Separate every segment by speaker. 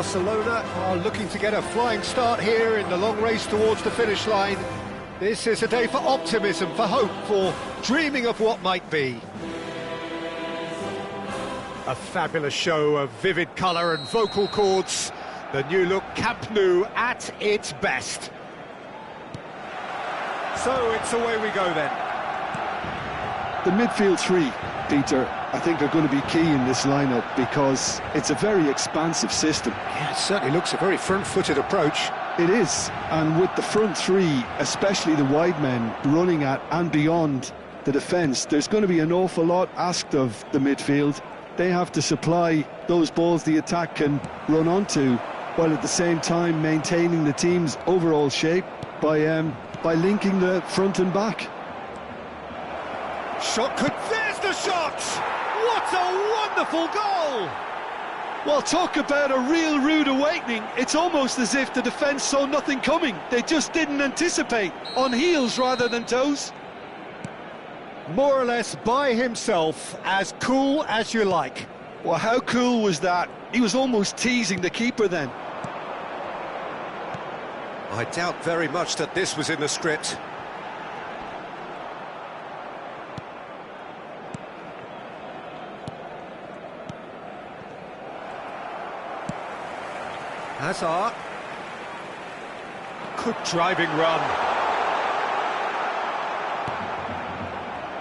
Speaker 1: Barcelona are looking to get a flying start here in the long race towards the finish line. This is a day for optimism, for hope, for dreaming of what might be. A fabulous show of vivid colour and vocal cords. The new look Camp Nou at its best. So it's away we go then.
Speaker 2: The midfield three, Peter, I think are going to be key in this lineup because it's a very expansive system.
Speaker 1: Yeah, it certainly looks a very front-footed approach.
Speaker 2: It is, and with the front three, especially the wide men, running at and beyond the defence, there's going to be an awful lot asked of the midfield. They have to supply those balls the attack can run onto, while at the same time maintaining the team's overall shape by linking the front and back.
Speaker 1: Shot could... There's the shot! What a wonderful goal!
Speaker 2: Well, talk about a real rude awakening. It's almost as if the defence saw nothing coming. They just didn't anticipate, on heels rather than toes.
Speaker 1: More or less by himself, as cool as you like.
Speaker 2: Well, how cool was that? He was almost teasing the keeper then.
Speaker 1: I doubt very much that this was in the script. Hazard. Good driving run.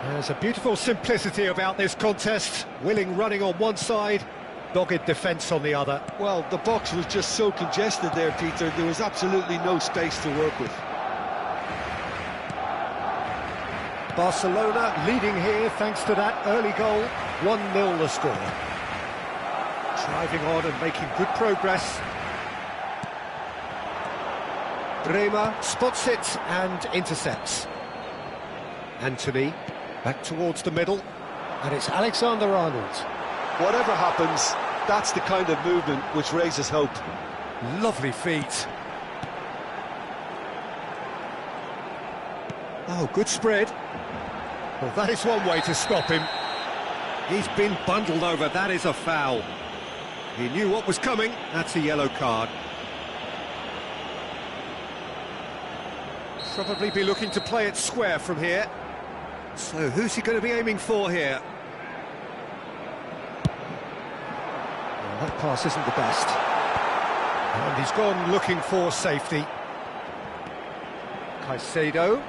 Speaker 1: There's a beautiful simplicity about this contest. Willing running on one side, dogged defence on the other.
Speaker 2: Well, the box was just so congested there, Peter. There was absolutely no space to work with.
Speaker 1: Barcelona leading here thanks to that early goal. 1-0 the score. Driving on and making good progress. Bremer spots it and intercepts. Anthony back towards the middle, and it's Alexander-Arnold.
Speaker 2: Whatever happens, that's the kind of movement which raises hope.
Speaker 1: Lovely feet. Oh, good spread. Well, that is one way to stop him. He's been bundled over, that is a foul. He knew what was coming, that's a yellow card. Probably be looking to play it square from here. So who's he going to be aiming for here? Well, that pass isn't the best. And he's gone looking for safety. Caicedo.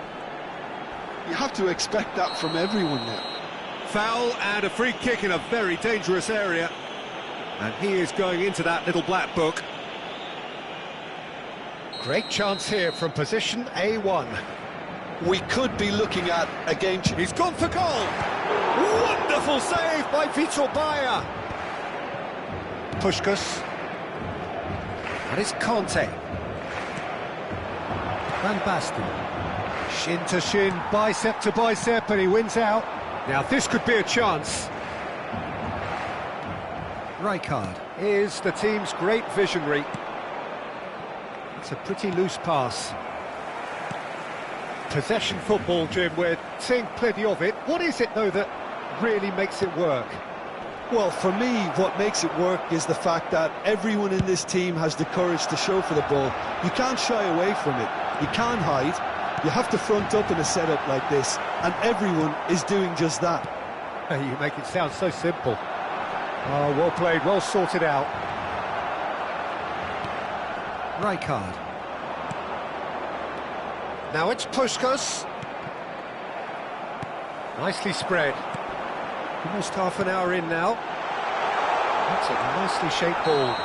Speaker 2: You have to expect that from everyone now.
Speaker 1: Foul and a free kick in a very dangerous area. And he is going into that little black book. Great chance here from position A1.
Speaker 2: We could be looking at a game...
Speaker 1: He's gone for goal! Wonderful save by Vitor Bayer! Puskas. And it's Conte. Van Basten. Shin to shin, bicep to bicep, and he wins out. Now this could be a chance. Rijkaard is the team's great visionary. It's a pretty loose pass. Possession football, Jim, we're seeing plenty of it. What is it, though, that really makes it work?
Speaker 2: Well, for me, what makes it work is the fact that everyone in this team has the courage to show for the ball. You can't shy away from it. You can't hide. You have to front up in a setup like this, and everyone is doing just that.
Speaker 1: You make it sound so simple. Oh, well played, well sorted out. Rijkaard. Now it's Puskas. Nicely spread. Almost half an hour in now. That's a nicely shaped ball.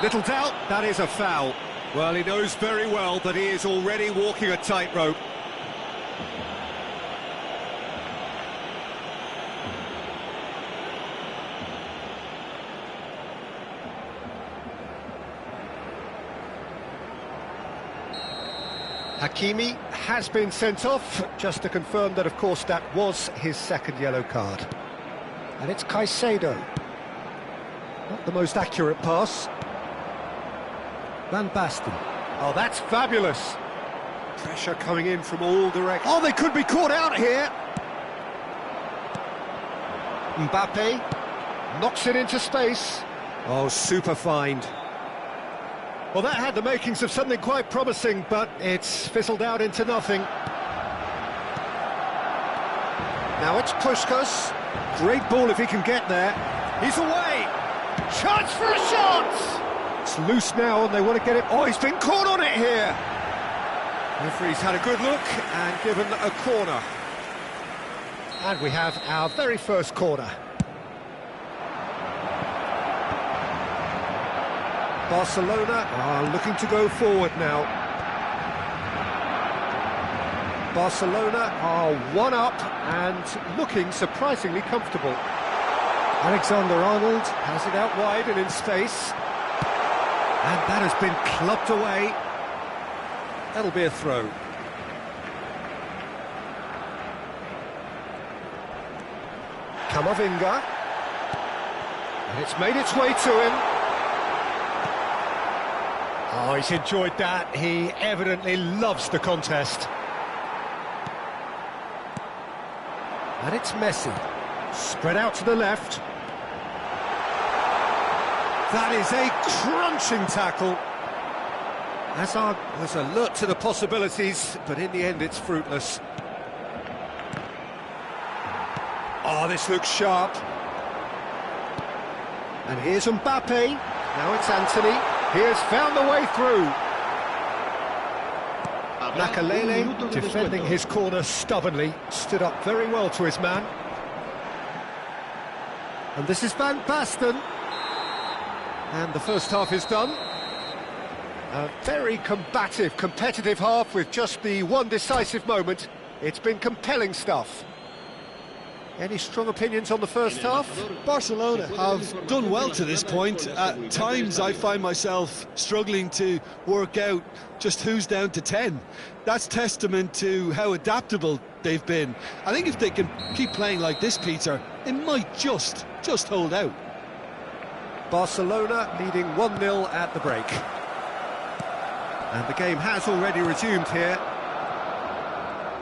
Speaker 1: Little doubt, that is a foul. Well, he knows very well that he is already walking a tightrope. Hakimi has been sent off, just to confirm that, of course, that was his second yellow card. And it's Caicedo. Not the most accurate pass. Van Basten. Oh, that's fabulous. Pressure coming in from all directions. Oh, they could be caught out here. Mbappe knocks it into space. Oh, super find. Well, that had the makings of something quite promising, but it's fizzled out into nothing. Now it's Puskás. Great ball if he can get there. He's away. Chance for a shot! It's loose now and they want to get it. Oh, he's been caught on it here. Referee's had a good look and given a corner. And we have our very first corner. Barcelona are looking to go forward now. Barcelona are one up and looking surprisingly comfortable. Alexander-Arnold has it out wide and in space. And that has been clubbed away. That'll be a throw. Camavinga. And it's made its way to him. Oh, he's enjoyed that. He evidently loves the contest. And it's Messi. Spread out to the left. That is a crunching tackle. Hazard was alert to the possibilities, but in the end it's fruitless. Oh, this looks sharp. And here's Mbappe. Now it's Anthony. He has found the way through. Makalele, defending his corner stubbornly, stood up very well to his man. And this is Van Basten. And the first half is done. A very combative, competitive half with just the one decisive moment. It's been compelling stuff. Any strong opinions on the first half?
Speaker 2: Barcelona have done well to this point. At times I find myself struggling to work out just who's down to 10. That's testament to how adaptable they've been. I think if they can keep playing like this, Peter, they might just hold out.
Speaker 1: Barcelona leading 1-0 at the break. And the game has already resumed here.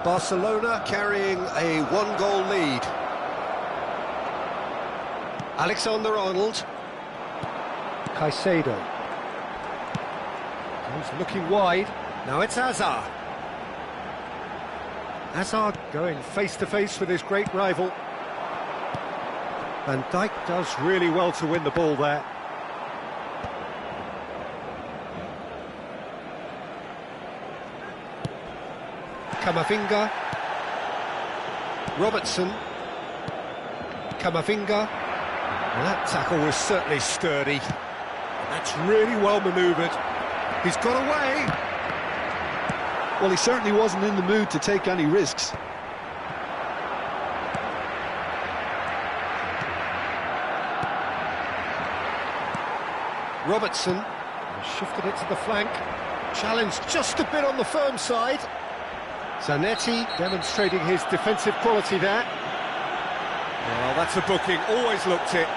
Speaker 1: Barcelona carrying a one-goal lead. Alexander-Arnold. Caicedo. He's looking wide. Now it's Hazard. Hazard going face-to-face with his great rival. Van Dijk does really well to win the ball there. Camavinga. Robertson. Camavinga. Well, that tackle was certainly sturdy. That's really well manoeuvred. He's got away.
Speaker 2: Well, he certainly wasn't in the mood to take any risks.
Speaker 1: Robertson shifted it to the flank. Challenged just a bit on the firm side. Zanetti demonstrating his defensive quality there. Well, that's a booking, always looked it.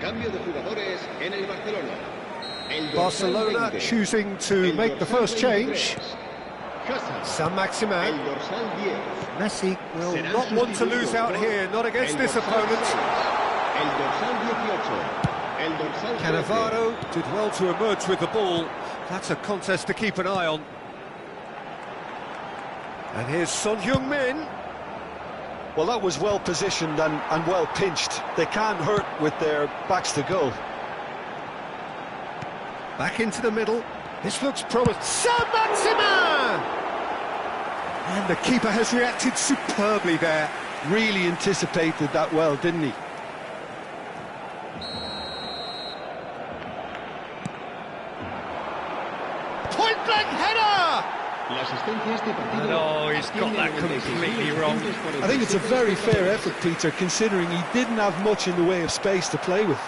Speaker 3: Cambio de jugadores en el Barcelona.
Speaker 1: Barcelona choosing to make the first change. Saint-Maximin. Messi will not want to lose out here, not against this opponent. Cannavaro did well to emerge with the ball. That's a contest to keep an eye on. And here's Son Heung-min.
Speaker 2: Well, that was well positioned and well pinched. They can't hurt with their backs to goal.
Speaker 1: Back into the middle. This looks promising. Saint-Maximin! And the keeper has reacted superbly there.
Speaker 2: Really anticipated that well, didn't he?
Speaker 1: Point-blank header!
Speaker 3: La asistencia a este partido.
Speaker 1: No, he's got that completely wrong.
Speaker 2: I think it's a very fair effort, Peter, considering he didn't have much in the way of space to play with.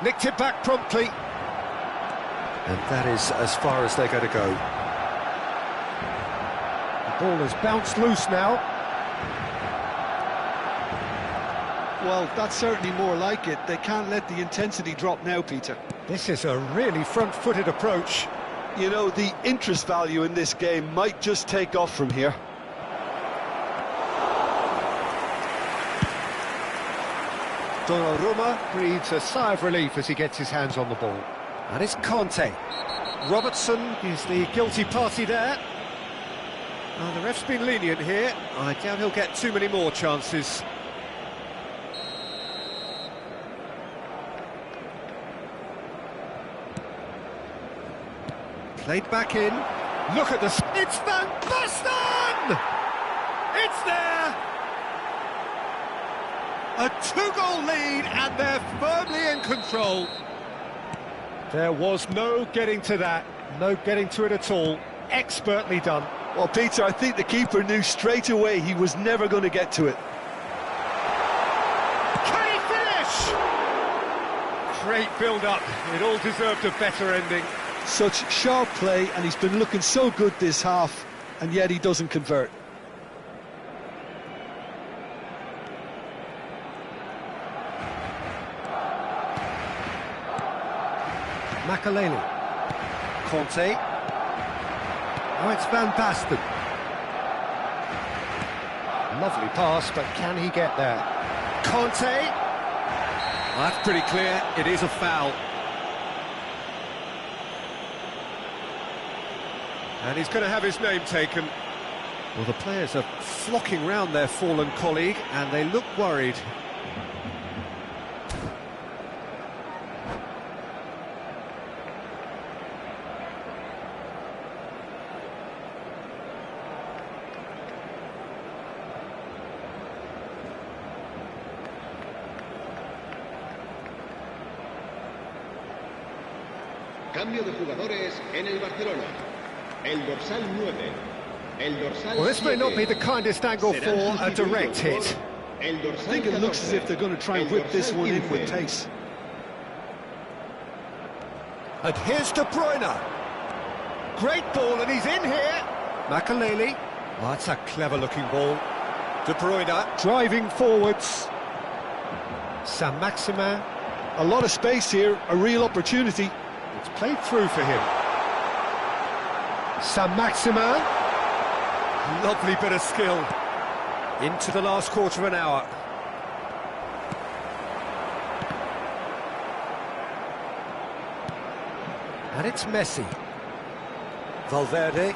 Speaker 1: Nicked it back promptly. And that is as far as they're going to go. The ball has bounced loose now.
Speaker 2: Well, that's certainly more like it. They can't let the intensity drop now, Peter.
Speaker 1: This is a really front-footed approach.
Speaker 2: You know, the interest value in this game might just take off from here.
Speaker 1: Donnarumma breathes a sigh of relief as he gets his hands on the ball. And it's Conte. Robertson is the guilty party there. The ref's been lenient here. I doubt he'll get too many more chances. Played back in. Look at this. It's Van Basten! It's there! A two-goal lead, and they're firmly in control. There was no getting to that. No getting to it at all. Expertly done.
Speaker 2: Well, Peter, I think the keeper knew straight away he was never going to get to it.
Speaker 1: Can he finish? Great build-up. It all deserved a better ending.
Speaker 2: Such sharp play, and he's been looking so good this half, and yet he doesn't convert.
Speaker 1: Makaleli. Conte. Now it's Van Basten. Lovely pass, but can he get there? Conte. That's pretty clear. It is a foul. And he's going to have his name taken. Well, the players are flocking round their fallen colleague, and they look worried.
Speaker 3: Cambio de jugadores en el Barcelona. El dorsal 9. El dorsal
Speaker 1: Well, this may not be the
Speaker 3: 7.
Speaker 1: kindest angle for a direct hit.
Speaker 3: El
Speaker 2: I
Speaker 3: dorsal
Speaker 2: think it looks as
Speaker 3: 14.
Speaker 2: if they're going to try and whip this one in with pace.
Speaker 1: And here's De Bruyne. Great ball, and he's in here. Makaleli. Oh, that's a clever-looking ball. De Bruyne driving forwards. Saint-Maximin.
Speaker 2: A lot of space here, a real opportunity.
Speaker 1: It's played through for him. Saint-Maximin. Lovely bit of skill. Into the last quarter of an hour. And it's Messi. Valverde.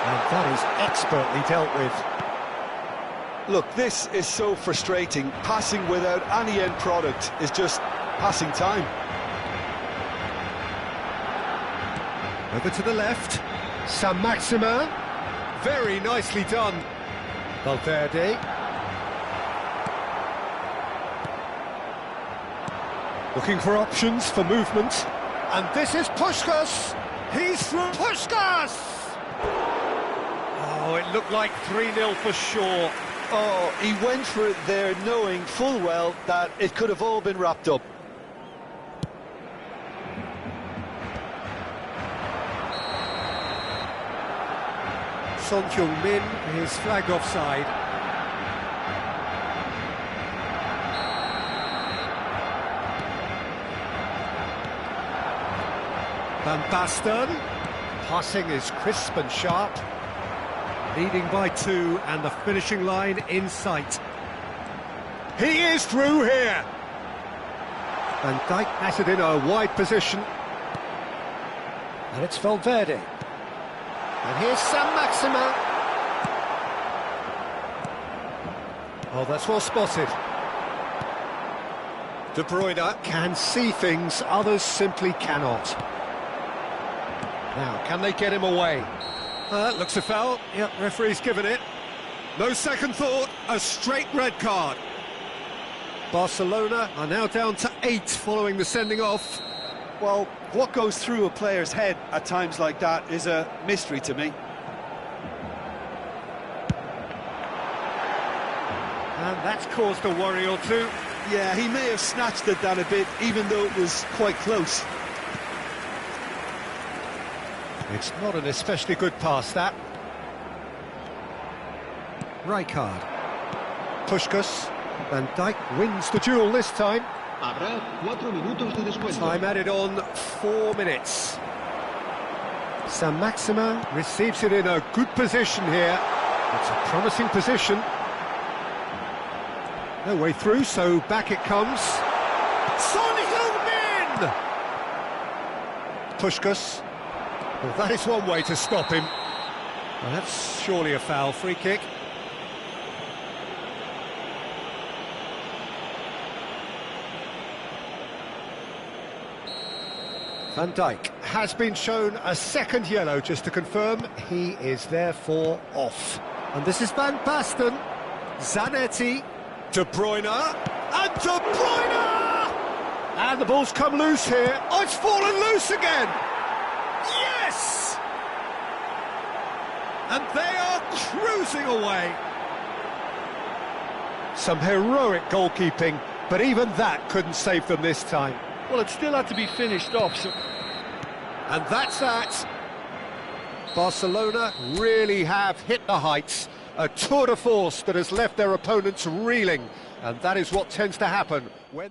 Speaker 1: And that is expertly dealt with.
Speaker 2: Look, this is so frustrating. Passing without any end product is just passing time.
Speaker 1: Over to the left. Saint-Maximin. Very nicely done. Valverde. Looking for options for movement. And this is Puskás. He's through. Puskás! Oh, it looked like 3-0 for sure.
Speaker 2: Oh, he went for it there knowing full well that it could have all been wrapped up.
Speaker 1: Son Heung-min is flagged offside. Van Basten. Passing is crisp and sharp. Leading by 2 and the finishing line in sight. He is through here. Van Dijk has it in a wide position. And it's Valverde. And here's Saint-Maximin. Oh, that's well spotted. De Bruyne can see things others simply cannot. Now, can they get him away? Looks a foul. Yep, referee's given it. No second thought, a straight red card. Barcelona are now down to 8 following the sending off.
Speaker 2: Well, what goes through a player's head at times like that is a mystery to me.
Speaker 1: And that's caused a worry or two.
Speaker 2: Yeah, he may have snatched at that a bit, even though it was quite close.
Speaker 1: It's not an especially good pass, that. Rijkaard. Puskás. Van Dijk wins the duel this time.
Speaker 3: Habrá 4 minutos de descuento.
Speaker 1: Time added on 4 minutes. Saint-Maximin receives it in a good position here. It's a promising position. No way through, so back it comes. Son Heung-min! Puskás. Well, that is one way to stop him. Well, that's surely a foul. Free kick. Van Dijk has been shown a second yellow, just to confirm. He is therefore off. And this is Van Basten. Zanetti. De Bruyne. And De Bruyne! And the ball's come loose here. Oh, it's fallen loose again! Yes! And they are cruising away. Some heroic goalkeeping, but even that couldn't save them this time.
Speaker 2: Well, it still had to be finished off, so...
Speaker 1: And that's that. Barcelona really have hit the heights. A tour de force that has left their opponents reeling. And that is what tends to happen when...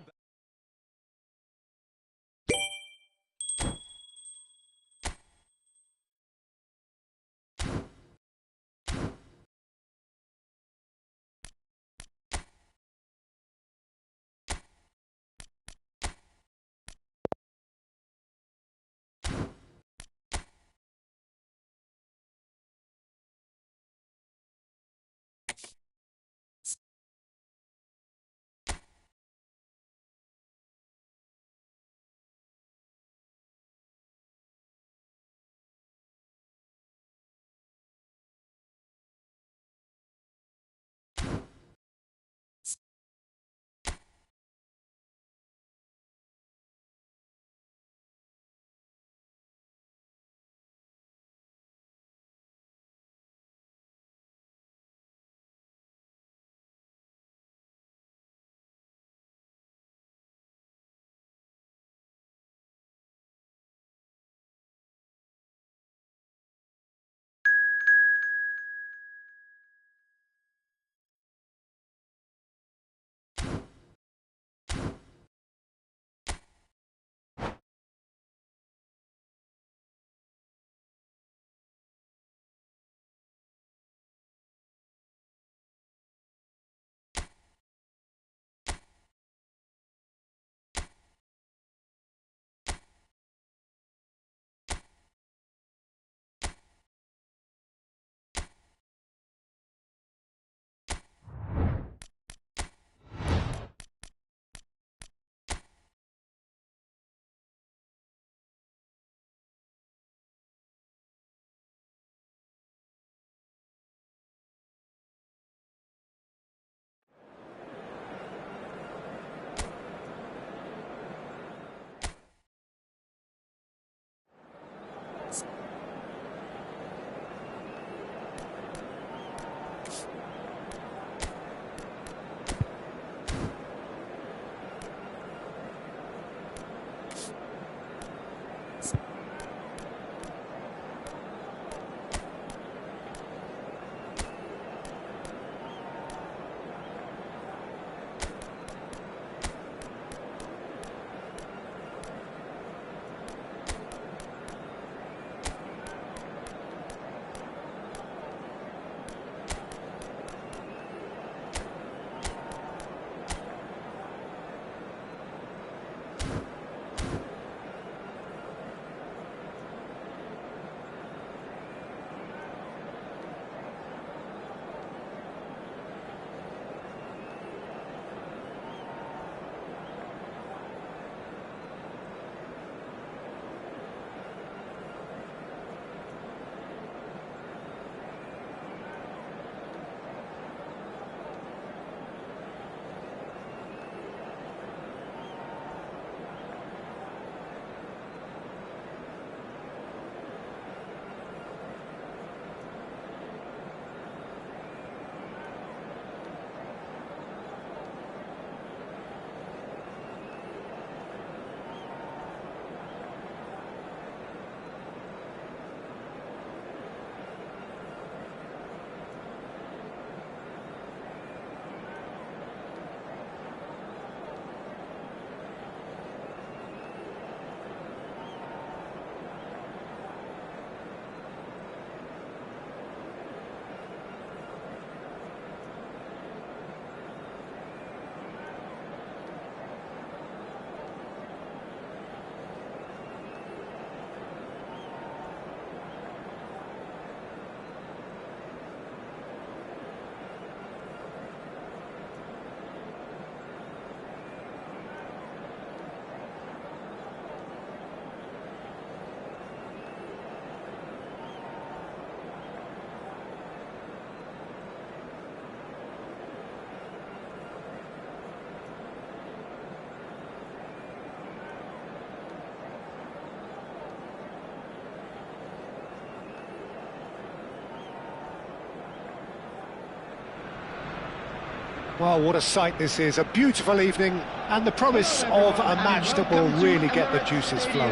Speaker 1: Well, what a sight this is, a beautiful evening, and the promise of a match that will really get the juices flowing.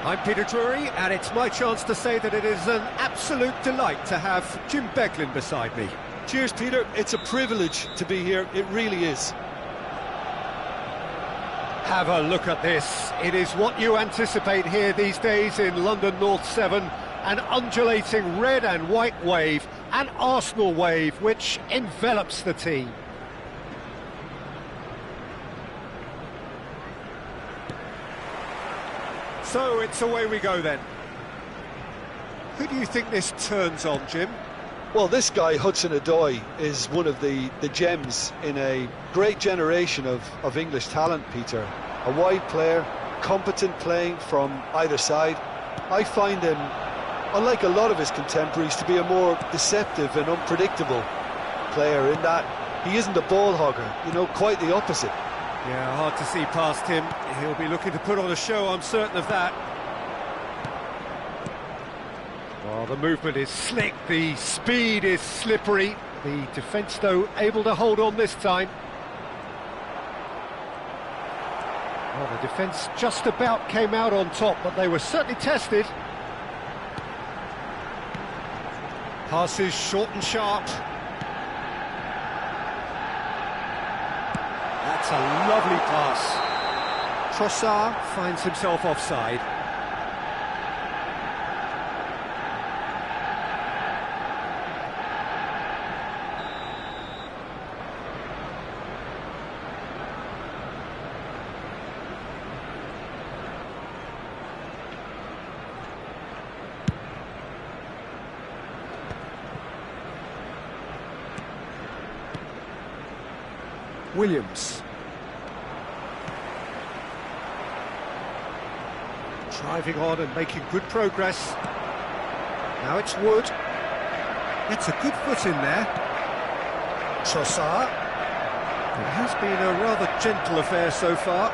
Speaker 1: I'm Peter Drury, and it's my chance to say that it is an absolute delight to have Jim Beglin beside me.
Speaker 2: Cheers, Peter. It's a privilege to be here. It really is.
Speaker 1: Have a look at this. It is what you anticipate here these days in London North 7, an undulating red and white wave, an Arsenal wave which envelops the team. So it's away we go then. Who do you think this turns on, Jim?
Speaker 2: Well, this guy, Hudson-Odoi, is one of the gems in a great generation of English talent, Peter. A wide player, competent playing from either side. I find him, unlike a lot of his contemporaries, to be a more deceptive and unpredictable player in that he isn't a ball hogger, you know, quite the opposite.
Speaker 1: Yeah, hard to see past him. He'll be looking to put on a show, I'm certain of that. Well, the movement is slick, the speed is slippery. The defence, though, able to hold on this time. Well, the defence just about came out on top, but they were certainly tested. Passes short and sharp. That's a lovely pass. Trossard finds himself offside. Williams. Driving on and making good progress. Now it's Wood. It's a good foot in there. Trossard. It has been a rather gentle affair so far.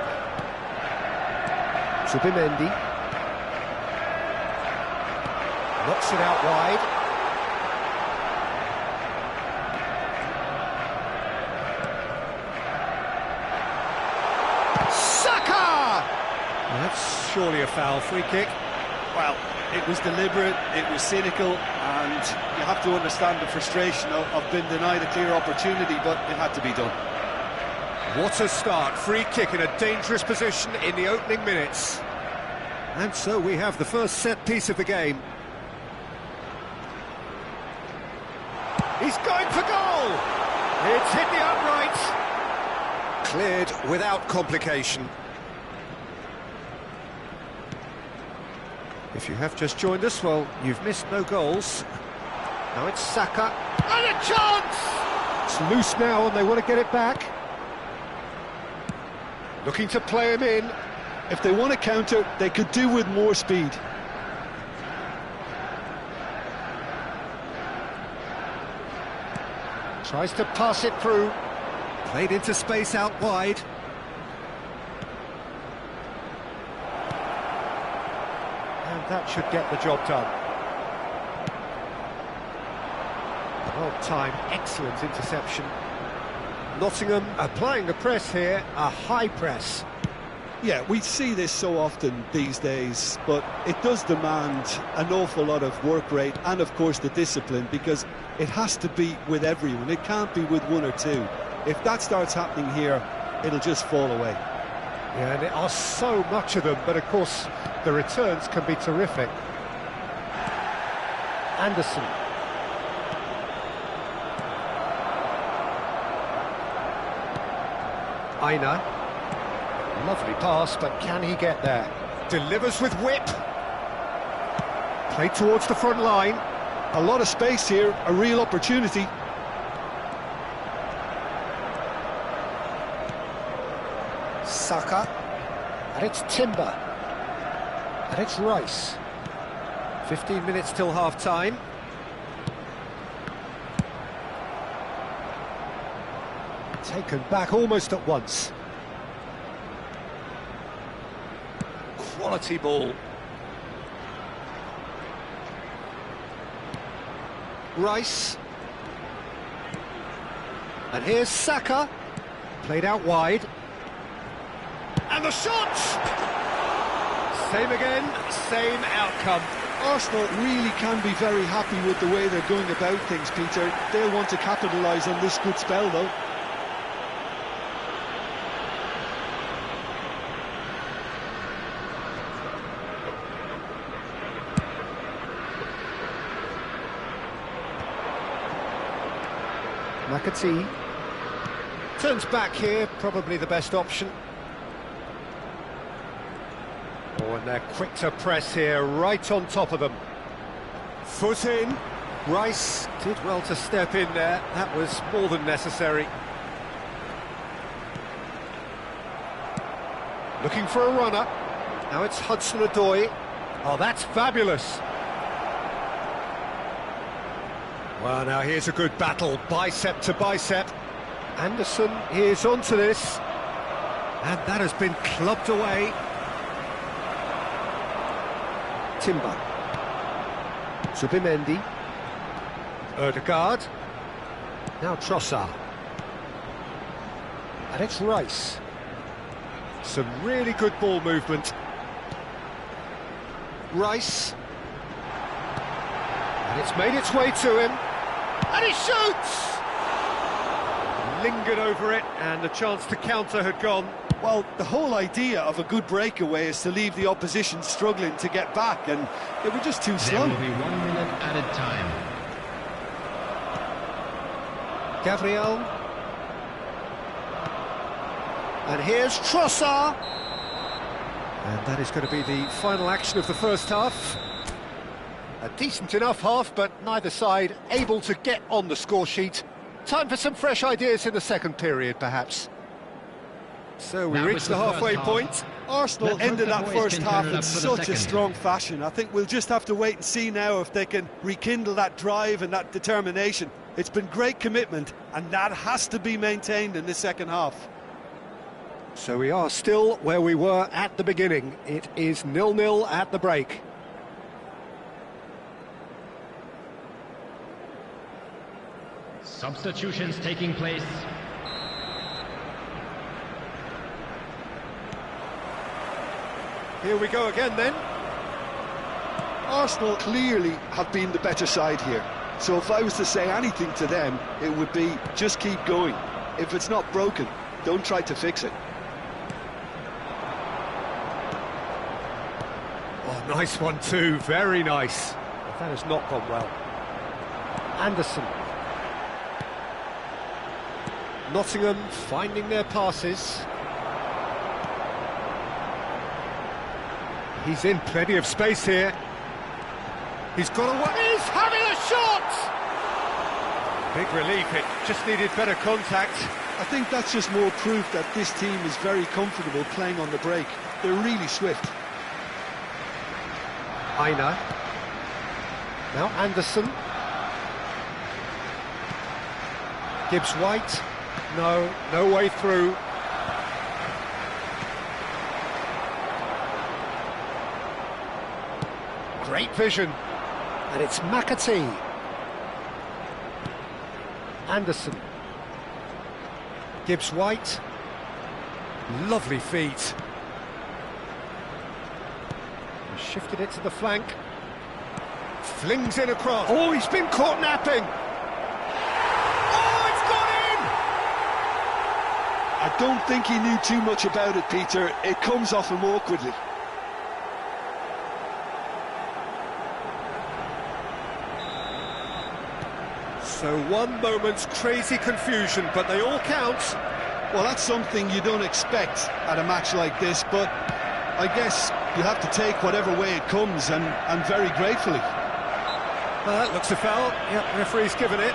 Speaker 1: Zubimendi. Knocks it out wide. That's surely a foul. Free kick.
Speaker 2: Well, it was deliberate, it was cynical, and you have to understand the frustration of being denied a clear opportunity, but it had to be done.
Speaker 1: What a start. Free kick in a dangerous position in the opening minutes. And so we have the first set piece of the game. He's going for goal! It's hit the upright. Cleared without complication. If you have just joined us, well, you've missed no goals. Now it's Saka, and a chance! It's loose now, and they want to get it back. Looking to play him in.
Speaker 2: If they want to counter, they could do with more speed.
Speaker 1: Tries to pass it through. Played into space out wide. That should get the job done. Well timed, excellent interception. Nottingham applying the press here, a high press.
Speaker 2: Yeah, we see this so often these days, but it does demand an awful lot of work rate and, of course, the discipline, because it has to be with everyone. It can't be with one or two. If that starts happening here, it'll just fall away.
Speaker 1: Yeah, and there are so much of them, but of course the returns can be terrific. Anderson. Aina. Lovely pass, but can he get there? Delivers with whip. Played towards the front line.
Speaker 2: A lot of space here, a real opportunity.
Speaker 1: Saka, and it's Timber, and it's Rice. 15 minutes till half-time. Taken back almost at once. Quality ball. Rice. And here's Saka, played out wide. And the shot! Same again, same outcome.
Speaker 2: Arsenal really can be very happy with the way they're going about things, Peter. They'll want to capitalise on this good spell, though.
Speaker 1: McAtee turns back here, probably the best option. Oh, and they're quick to press here, right on top of them. Foot in. Rice did well to step in there. That was more than necessary. Looking for a runner. Now it's Hudson-Odoi. Oh, that's fabulous. Well, now here's a good battle, bicep to bicep. Anderson is onto this. And that has been clubbed away. Timber. Zubimendi. Ødegaard. Now Trossard. And it's Rice. Some really good ball movement. Rice. And it's made its way to him. And he shoots! Lingered over it, and the chance to counter had gone.
Speaker 2: Well, the whole idea of a good breakaway is to leave the opposition struggling to get back, and they were just too slow.
Speaker 4: There will be 1 minute added time.
Speaker 1: Gabriel. And here's Trossard. And that is going to be the final action of the first half. A decent enough half, but neither side able to get on the score sheet. Time for some fresh ideas in the second period, perhaps. So we reach the halfway point.
Speaker 2: Arsenal ended that first half in such a strong fashion. I think we'll just have to wait and see now if they can rekindle that drive and that determination. It's been great commitment, and that has to be maintained in the second half.
Speaker 1: So we are still where we were at the beginning. It is 0-0 at the break.
Speaker 4: Substitutions taking place.
Speaker 1: Here we go again then.
Speaker 2: Arsenal clearly have been the better side here. So if I was to say anything to them, it would be just keep going. If it's not broken, don't try to fix it.
Speaker 1: Oh, nice one too, very nice. But that has not gone well. Anderson. Nottingham finding their passes. He's in plenty of space here. He's got away. He's having a shot! Big relief, it just needed better contact.
Speaker 2: I think that's just more proof that this team is very comfortable playing on the break. They're really swift.
Speaker 1: Aina. Now Anderson. Gibbs-White. No way through. Great vision. And it's McAtee. Anderson. Gibbs-White. Lovely feet. Shifted it to the flank. Flings in across. Oh, he's been caught napping. Oh, it's gone in!
Speaker 2: I don't think he knew too much about it, Peter. It comes off him awkwardly.
Speaker 1: So one moment's crazy confusion, but they all count.
Speaker 2: Well, that's something you don't expect at a match like this, but I guess you have to take whatever way it comes, and very gratefully.
Speaker 1: Well, that looks a foul. Yep, referee's given it.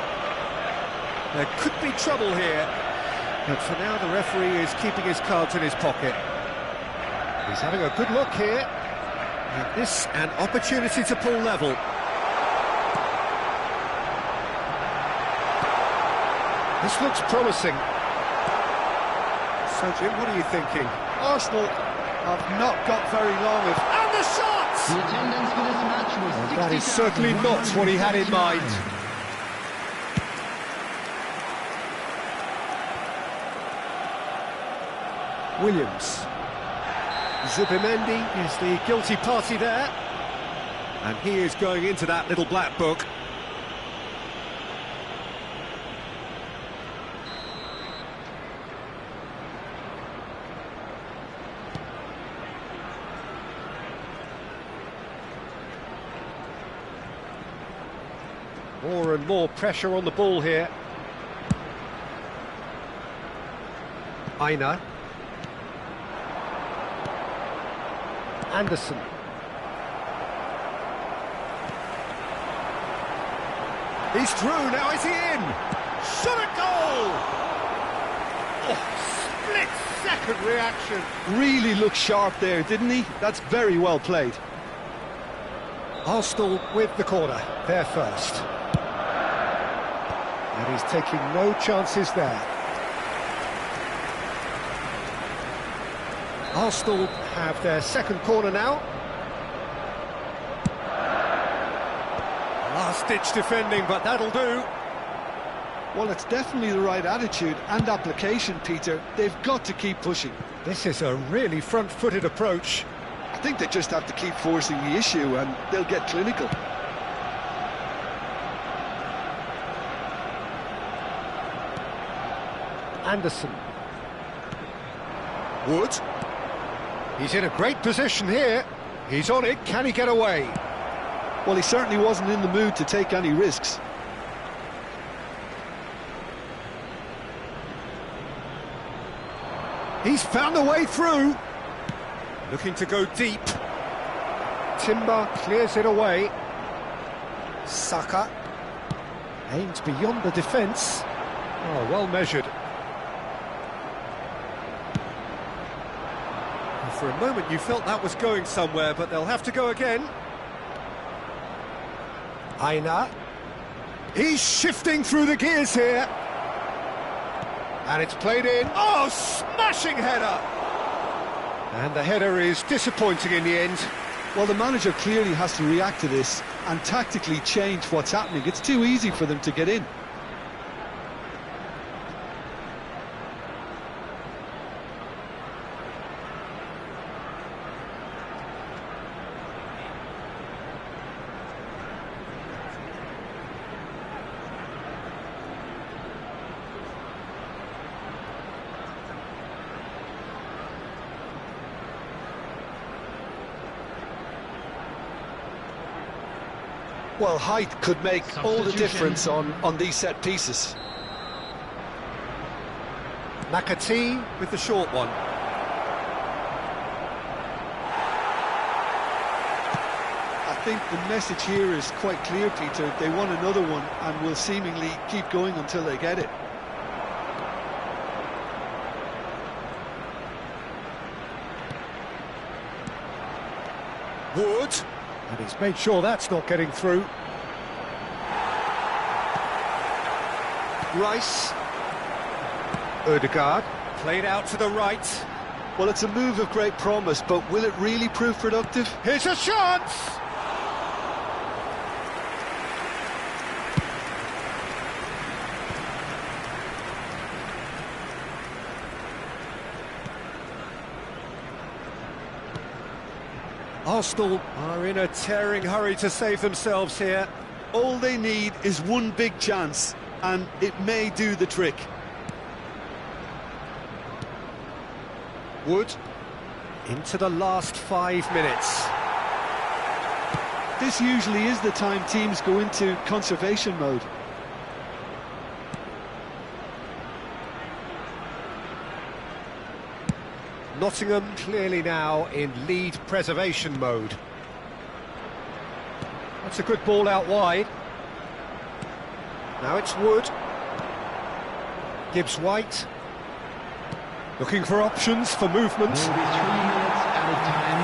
Speaker 1: There could be trouble here, but for now the referee is keeping his cards in his pocket. He's having a good look here. And this an opportunity to pull level. This looks promising. So, Jim, what are you thinking?
Speaker 2: Arsenal have not got very long of...
Speaker 1: And the shot!
Speaker 4: The attendance for this match was
Speaker 1: Well, that is certainly not what he had in mind. Williams. Zubimendi is the guilty party there.
Speaker 5: And he is going into that little black book.
Speaker 1: More and more pressure on the ball here. Aina. Anderson.
Speaker 5: He's through, now is he in? Shot at goal!
Speaker 1: Oh, split-second reaction.
Speaker 2: Really looked sharp there, didn't he? That's very well played.
Speaker 1: Arsenal with the corner, there first. And he's taking no chances there. Arsenal have their second corner now.
Speaker 5: Last-ditch defending, but that'll do.
Speaker 2: Well, it's definitely the right attitude and application, Peter. They've got to keep pushing.
Speaker 1: This is a really front-footed approach.
Speaker 2: I think they just have to keep forcing the issue and they'll get clinical.
Speaker 1: Anderson.
Speaker 5: Wood.
Speaker 1: He's in a great position here. He's on it, can he get away?
Speaker 2: Well, he certainly wasn't in the mood to take any risks.
Speaker 1: He's found a way through.
Speaker 5: Looking to go deep.
Speaker 1: Timber clears it away. Saka aims beyond the defence. Oh, well measured.
Speaker 5: For a moment you felt that was going somewhere, but they'll have to go again.
Speaker 1: Aina. He's shifting through the gears here. And it's played in.
Speaker 5: Oh, smashing header!
Speaker 1: And the header is disappointing in the end.
Speaker 2: Well, the manager clearly has to react to this and tactically change what's happening. It's too easy for them to get in. Well, height could make all the difference on these set pieces.
Speaker 1: Nakati
Speaker 5: With the short one.
Speaker 2: I think the message here is quite clear, Peter. They want another one and will seemingly keep going until they get it.
Speaker 5: Wood.
Speaker 1: and he's made sure that's not getting through. Rice. Ødegaard.
Speaker 5: Played out to the right.
Speaker 2: Well, it's a move of great promise, but will it really prove productive?
Speaker 1: Here's a chance!
Speaker 5: Arsenal are in a tearing hurry to save themselves here.
Speaker 2: All they need is one big chance, and it may do the trick.
Speaker 1: Wood into the last 5 minutes.
Speaker 2: This usually is the time teams go into conservation mode.
Speaker 1: Nottingham clearly now in lead preservation mode. That's a good ball out wide. Now it's Wood. Gibbs White. Looking for options for movement.
Speaker 4: There will be 3 minutes added time.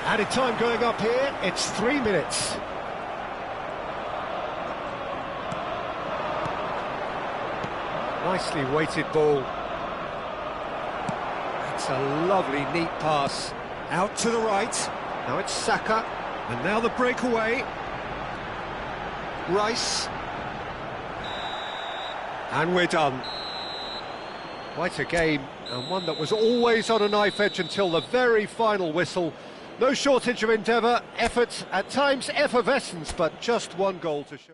Speaker 1: Added time going up here. It's 3 minutes. Nicely weighted ball. That's a lovely, neat pass.
Speaker 5: Out to the right.
Speaker 1: Now it's Saka.
Speaker 5: And now the breakaway.
Speaker 1: Rice.
Speaker 5: And we're done.
Speaker 1: Quite a game, and one that was always on a knife edge until the very final whistle. No shortage of endeavour, effort, at times effervescence, but just one goal to show.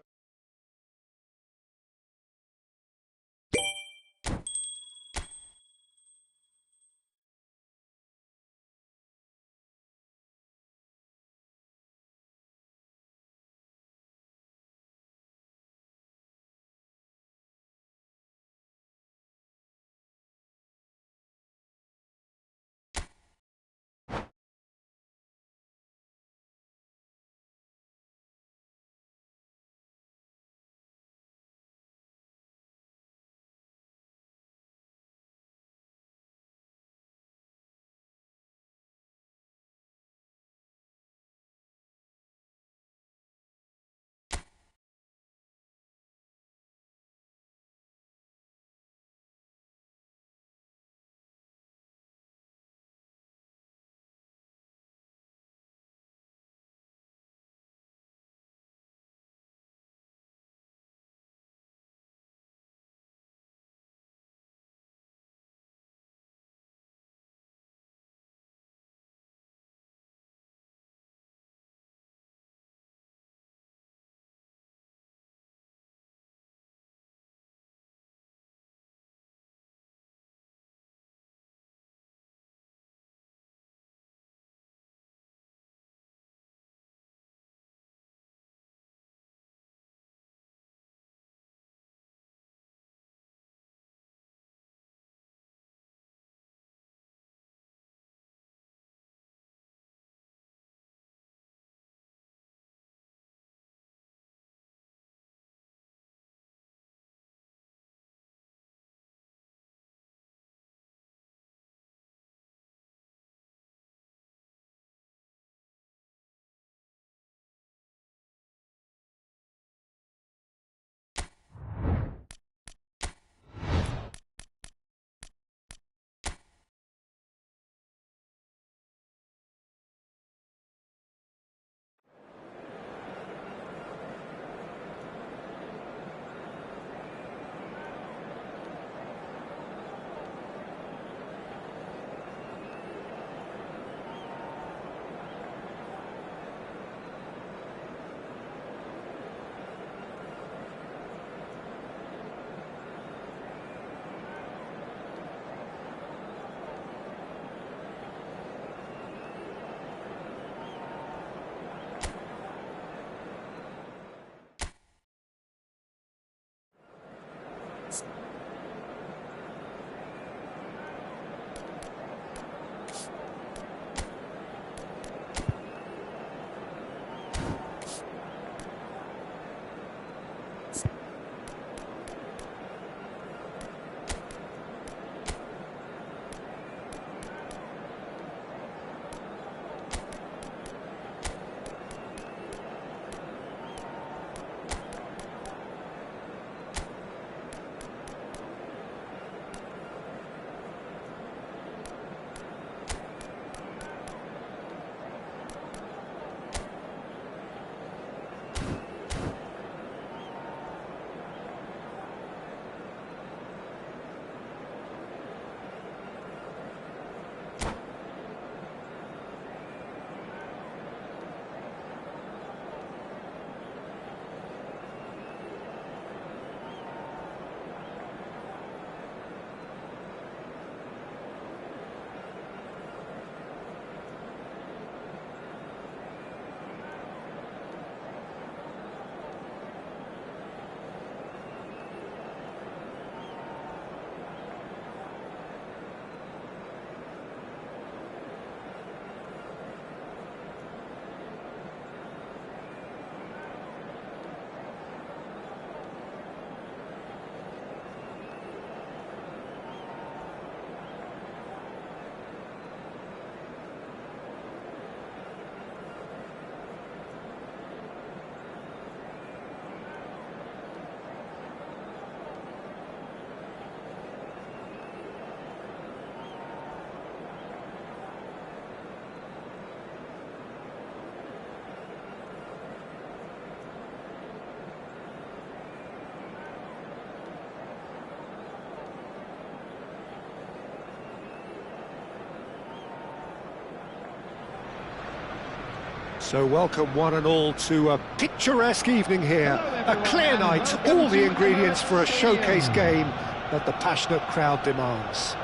Speaker 1: So welcome one and all to a picturesque evening here. A clear night, all the ingredients for a showcase game that the passionate crowd demands.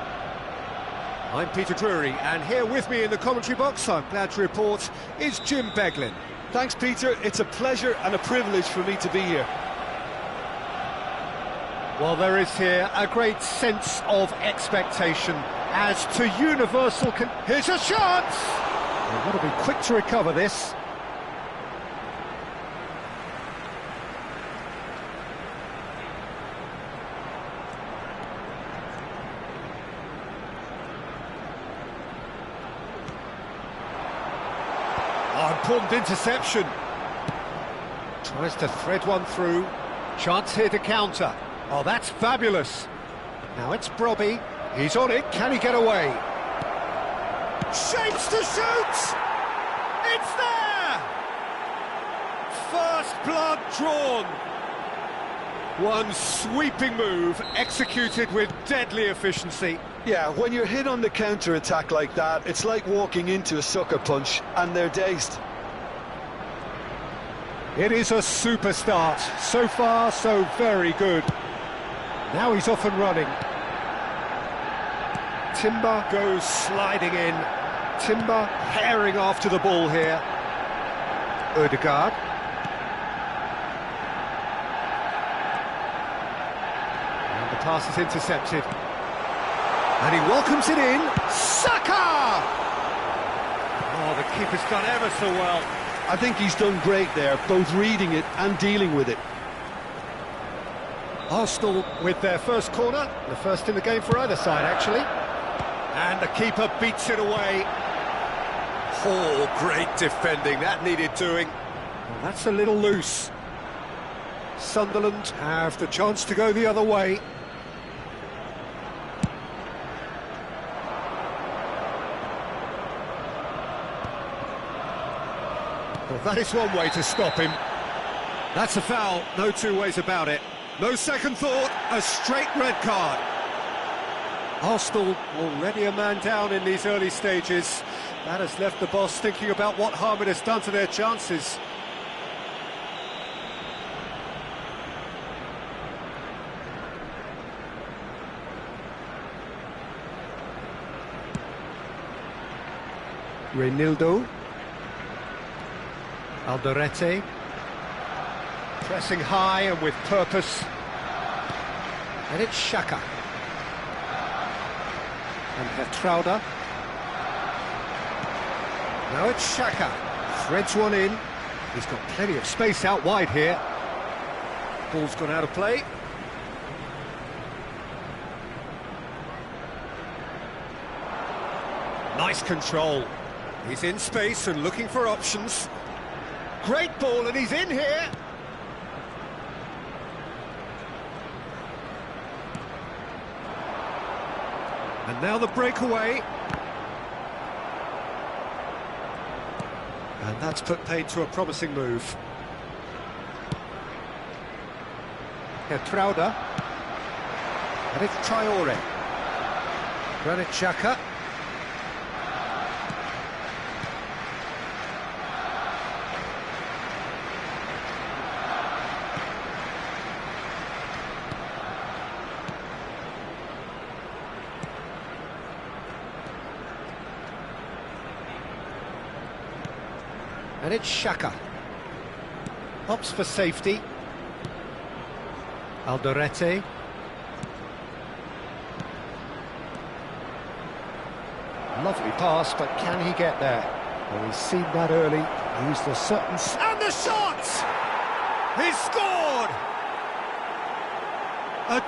Speaker 1: I'm Peter Drury, and here with me in the commentary box, I'm glad to report, is Jim Beglin.
Speaker 2: Thanks, Peter. It's a pleasure and a privilege for me to be here.
Speaker 1: Well, there is here a great sense of expectation as to universal... Here's a chance! They've got to be quick to recover this. Important interception. Tries to thread one through. Chance here to counter. Oh, that's fabulous. Now it's Brobby. He's on it. Can he get away? Shapes to shoot! It's there! First blood drawn. One sweeping move executed with deadly efficiency.
Speaker 2: Yeah, when you're hit on the counter-attack like that, it's like walking into a sucker punch, and they're dazed.
Speaker 1: It is a super start. So far, so very good. Now he's off and running. Timber goes sliding in. Timber herring after the ball here. Ødegaard. And the pass is intercepted. And he welcomes it in. Saka! Oh, the keeper's done ever so well.
Speaker 2: I think he's done great there, both reading it and dealing with it.
Speaker 1: Arsenal with their first corner, the first in the game for either side, actually. And the keeper beats it away. Oh, great defending, that needed doing. Well, that's a little loose. Sunderland have the chance to go the other way. Well, that is one way to stop him. That's a foul, no two ways about it. No second thought, a straight red card. Arsenal already a man down in these early stages. That has left the boss thinking about what harm it has done to their chances. Reinildo. Alderete. Pressing high and with purpose. And it's Xhaka. And Geertruida. Now it's Xhaka. Threads one in. He's got plenty of space out wide here. Ball's gone out of play. Nice control. He's in space and looking for options. Great ball, and he's in here. And now the breakaway. And that's put paid to a promising move. Geertruida. And it's Traore. Granit Xhaka. And it's Xhaka. Opts for safety. Alderete. Lovely pass, but can he get there? Well, he's seen that early. Used a certain... And the shot! He scores!